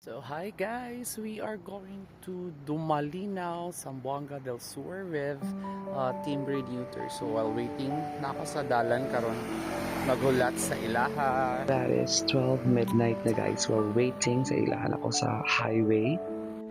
So hi guys, we are going to Dumalinaw, Zamboanga del Sur with Team Reduter. So while waiting, nako sa dalan karon nagulat sa ilaha. That is 12 midnight na guys while waiting sa ilahan ako sa highway.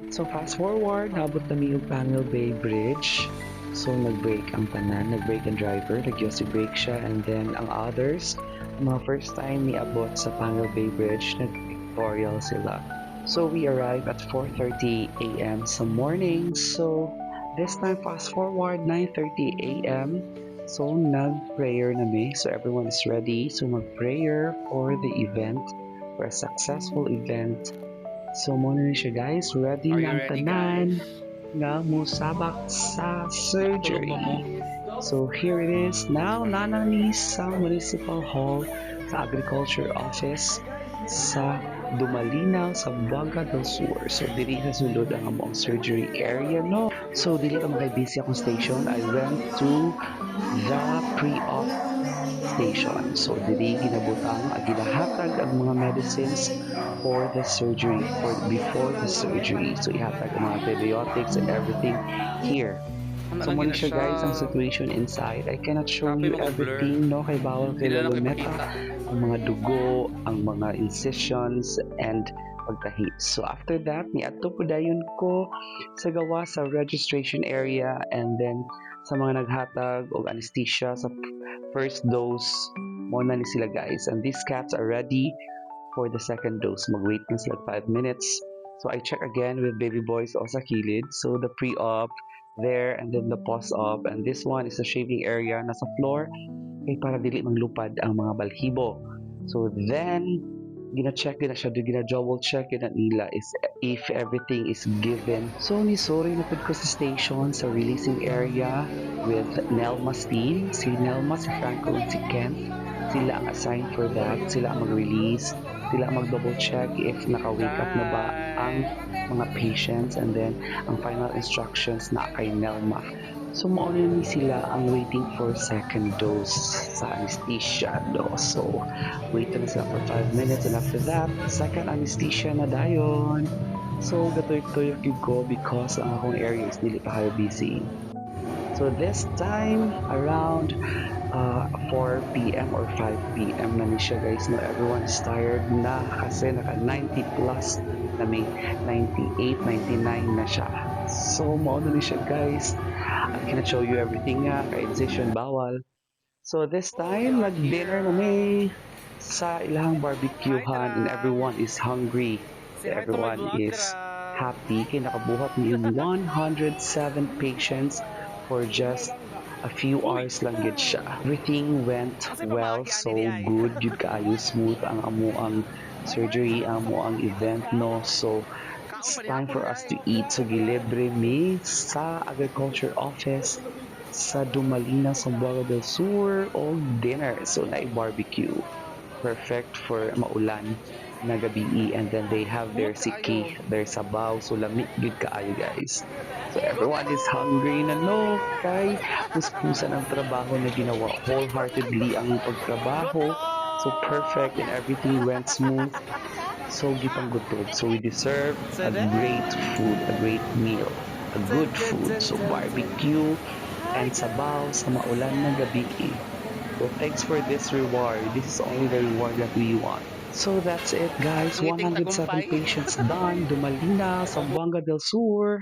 So fast forward, nabot na yung Panel Bay Bridge. So nag-brake ang tanan, nag-brake ang driver, nag-yosi brake siya, and then ang others, mga first time niabot sa Panel Bay Bridge, nag-tutorial sila. So we arrived at 4:30 a.m. sa morning. So this time fast forward 9:30 a.m. So nag-prayer na mi. So everyone is ready. So mag-prayer for the event, for a successful event. So muna na siya guys, ready Are you na ang ready, tanan guys? nga musabak sa surgery. So here it is now, nanani sa Municipal Hall sa Agriculture Office sa Dumalinaw sa Zamboanga del Sur. So dili sa sulod ang among surgery area no. So dili ka makay-busy akong station. I went to the pre-op station. So dili ginabutang ginahatag ang mga medicines for the surgery, for before the surgery. So ihatag ang mga antibiotics and everything here. So muna siya guys ang situation inside. I cannot show you everything no kay bawal kay Luneta, ang mga dugo, ang mga incisions and pagtahi. So after that, niadto po dayon ko sa gawa sa registration area and then sa mga naghatag og anesthesia sa first dose mo na ni sila guys, and these cats are ready for the second dose. Mag-wait na sila 5 minutes. So I check again with baby boys o sa kilid. So the pre-op there and then the post-op, and this one is the shaving area nasa floor kay para dili manglupad ang mga balhibo. So then gina-check din na siya, gina-double check yun nila is if everything is given. So ni sorry na pud ko sa station sa releasing area with Nelma's team, si Nelma, si Franco, and si Kent. Sila ang assigned for that, sila ang mag-release, sila ang mag-double check if naka-wake up na ba ang mga patients, and then ang final instructions na kay Nelma. So mauna ni sila ang waiting for second dose sa anesthesia no. So wait na sila for 5 minutes, and after that second anesthesia na dayon. So gatoy-toy ko because ang akong area is dili pa kayo busy. So this time around 4 p.m. or 5 p.m. na ni siya guys no. Everyone is tired na kasi naka 90 plus na, may 98, 99 na siya. So mauna ni siya guys. I cannot show you everything nga kay incision bawal. So this time nag-dinner na may sa ilang barbecuehan and everyone is hungry. Everyone is happy kay nakabuhat ni 107 patients for just a few hours lang gid siya. Everything went well, so good, good kaayo, smooth ang amuang surgery, ang amuang event no. So it's time for us to eat. So gilibre mi sa Agriculture Office sa Dumalinaw, Zamboanga del Sur o dinner. So na barbecue. Perfect for maulan na gabi, and then they have their siki, their sabaw, so lamig good kaayo guys. So everyone is hungry na no, kay puspusan ang trabaho na ginawa, wholeheartedly ang pagtrabaho, so perfect and everything went smooth. So gipang gutod, so we deserve a great food, a great meal, a good food. So barbecue and sabaw sa maulan na gabi. So thanks for this reward. This is only the reward that we want. So that's it guys, 107 patients done, Dumalinaw, Zamboanga del Sur.